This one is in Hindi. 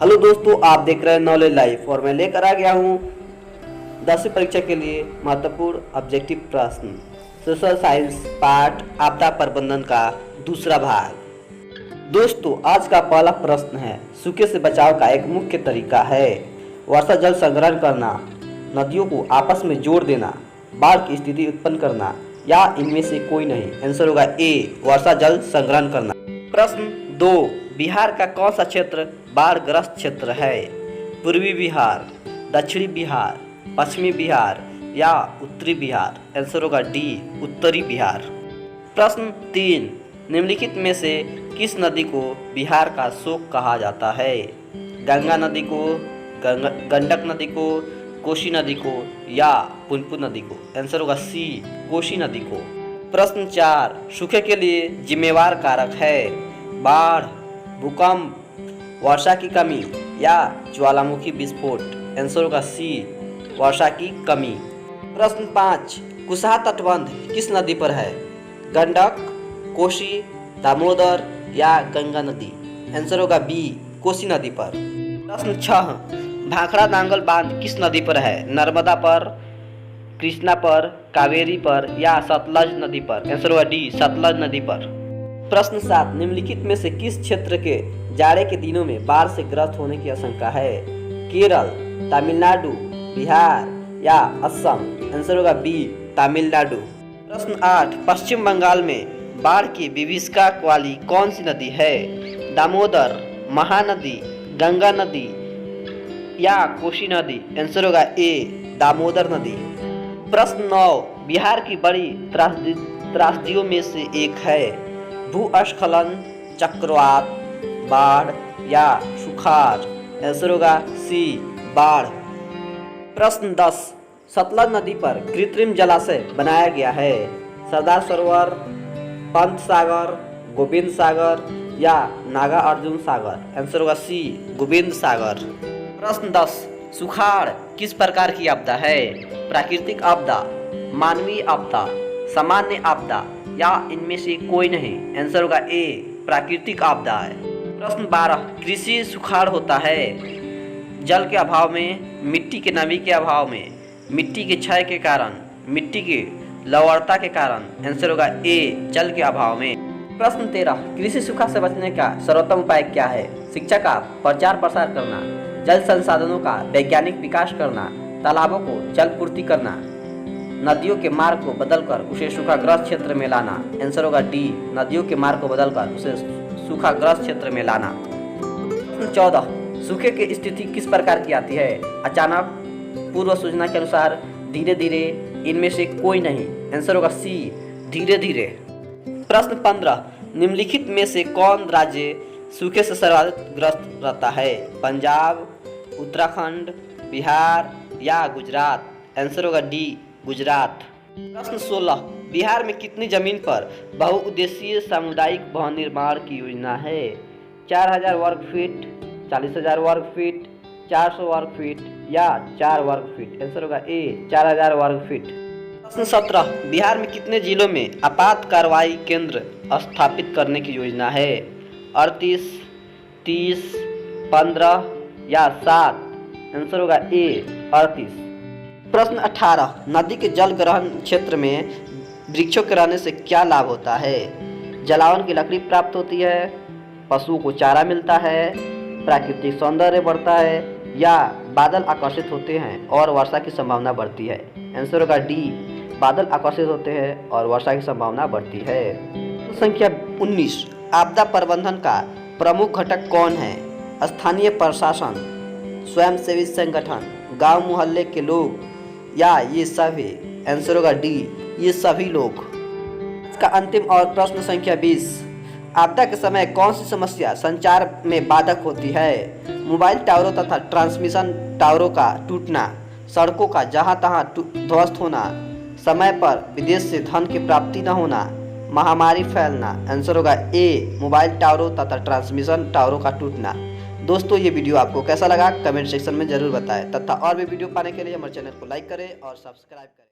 हेलो दोस्तों, आप देख रहे हैं नॉलेज लाइफ और मैं लेकर आ गया हूँ 10वीं परीक्षा के लिए महत्वपूर्ण ऑब्जेक्टिव प्रश्न सोशल साइंस पार्ट आपदा प्रबंधन का दूसरा भाग। दोस्तों, आज का पहला प्रश्न है, सूखे से बचाव का एक मुख्य तरीका है वर्षा जल संग्रहण करना, नदियों को आपस में जोड़ देना, बाढ़ की स्थिति उत्पन्न करना या इनमें से कोई नहीं। आंसर होगा ए, वर्षा जल संग्रहण करना। प्रश्न 2, बिहार का कौन सा क्षेत्र बाढ़ ग्रस्त क्षेत्र है? पूर्वी बिहार, दक्षिणी बिहार, पश्चिमी बिहार या उत्तरी बिहार? आंसर होगा डी, उत्तरी बिहार। प्रश्न 3, निम्नलिखित में से किस नदी को बिहार का शोक कहा जाता है? गंगा नदी को, गंडक नदी को, कोसी नदी को या पुनपुन नदी को? आंसर होगा सी, कोसी नदी को। प्रश्न 4, सूखे के लिए जिम्मेवार कारक है बाढ़, भूकंप, वर्षा की कमी या ज्वालामुखी विस्फोट? आंसर होगा सी, वर्षा की कमी। प्रश्न 5, कुशहा तटबंध किस नदी पर है? गंडक, कोसी, दामोदर या गंगा नदी? आंसर होगा बी, कोसी नदी पर। प्रश्न 6, भाखड़ा नांगल बांध किस नदी पर है? नर्मदा पर, कृष्णा पर, कावेरी पर या सतलज नदी पर? आंसर होगा डी, सतलज नदी पर। प्रश्न 7, निम्नलिखित में से किस क्षेत्र के जाड़े के दिनों में बाढ़ से ग्रस्त होने की आशंका है? केरल, तमिलनाडु, बिहार या असम? आंसर होगा बी, तमिलनाडु। प्रश्न 8, पश्चिम बंगाल में बाढ़ की विभीषिका वाली कौन सी नदी है? दामोदर, महानदी, गंगा नदी या कोसी नदी? आंसर होगा ए, दामोदर नदी। प्रश्न 9, बिहार की बड़ी त्रासदियों में से एक है भूस्खलन, चक्रवात, बाढ़ या सुखाड़? आंसर होगा सी, बाढ़। प्रश्न 10, सतलज नदी पर कृत्रिम जलाशय बनाया गया है सरदार सरोवर, पंत सागर, गोविंद सागर या नागा अर्जुन सागर? आंसर होगा सी, गोविंद सागर। प्रश्न 10, सुखाड़ किस प्रकार की आपदा है? प्राकृतिक आपदा, मानवीय आपदा, सामान्य आपदा या इनमें से कोई नहीं? आंसर होगा ए, प्राकृतिक आपदा है। प्रश्न 12, कृषि सुखाड़ होता है जल के अभाव में, मिट्टी के नमी के अभाव में, मिट्टी के क्षय के कारण, मिट्टी की लवणता के कारण? आंसर होगा ए, जल के अभाव में। प्रश्न 13, कृषि सूखा से बचने का सर्वोत्तम उपाय क्या है? शिक्षा का प्रचार प्रसार करना, जल संसाधनों का वैज्ञानिक विकास करना, तालाबों को जल पूर्ति करना, नदियों के मार्ग को बदलकर उसे सूखाग्रस्त क्षेत्र में लाना? आंसर होगा डी, नदियों के मार्ग को बदलकर उसे सूखाग्रस्त क्षेत्र में लाना। 14, सूखे की स्थिति किस प्रकार की आती है? अचानक, पूर्व सूचना के अनुसार, धीरे धीरे, इनमें से कोई नहीं? आंसर होगा सी, धीरे धीरे। प्रश्न 15, निम्नलिखित में से कौन राज्य सूखे से सर्वाधिक ग्रस्त रहता है? पंजाब, उत्तराखंड, बिहार या गुजरात? आंसर होगा डी, गुजरात। प्रश्न 16, बिहार में कितनी जमीन पर बहुउद्देशीय सामुदायिक भवन निर्माण की योजना है? 4000 वर्ग फीट, 40,000 वर्ग फीट, 400 वर्ग फीट या 4 वर्ग फीट? आंसर होगा ए, 4000 वर्ग फीट। प्रश्न 17, बिहार में कितने जिलों में आपात कार्रवाई केंद्र स्थापित करने की योजना है? 38, 30, 15 या 7? आंसर होगा ए, 38। प्रश्न 18, नदी के जल ग्रहण क्षेत्र में वृक्षों के रहने से क्या लाभ होता है? जलावन की लकड़ी प्राप्त होती है, पशुओं को चारा मिलता है, प्राकृतिक सौंदर्य बढ़ता है या बादल आकर्षित होते हैं और वर्षा की संभावना बढ़ती है? आंसर होगा डी, बादल आकर्षित होते हैं और वर्षा की संभावना बढ़ती है। संख्या 19, आपदा प्रबंधन का प्रमुख घटक कौन है? स्थानीय प्रशासन, स्वयंसेवी संगठन, गांव मोहल्ले के लोग या ये सभी? आंसर होगा डी, ये सभी लोग। इसका अंतिम और प्रश्न संख्या 20, आपदा के समय कौन सी समस्या संचार में बाधक होती है? मोबाइल टावरों तथा ट्रांसमिशन टावरों का टूटना, सड़कों का जहां तहां ध्वस्त होना, समय पर विदेश से धन की प्राप्ति न होना, महामारी फैलना? आंसर होगा ए, मोबाइल टावरों तथा ट्रांसमिशन टावरों का टूटना। दोस्तों, ये वीडियो आपको कैसा लगा कमेंट सेक्शन में जरूर बताएं तथा और भी वीडियो पाने के लिए हमारे चैनल को लाइक करें और सब्सक्राइब करें।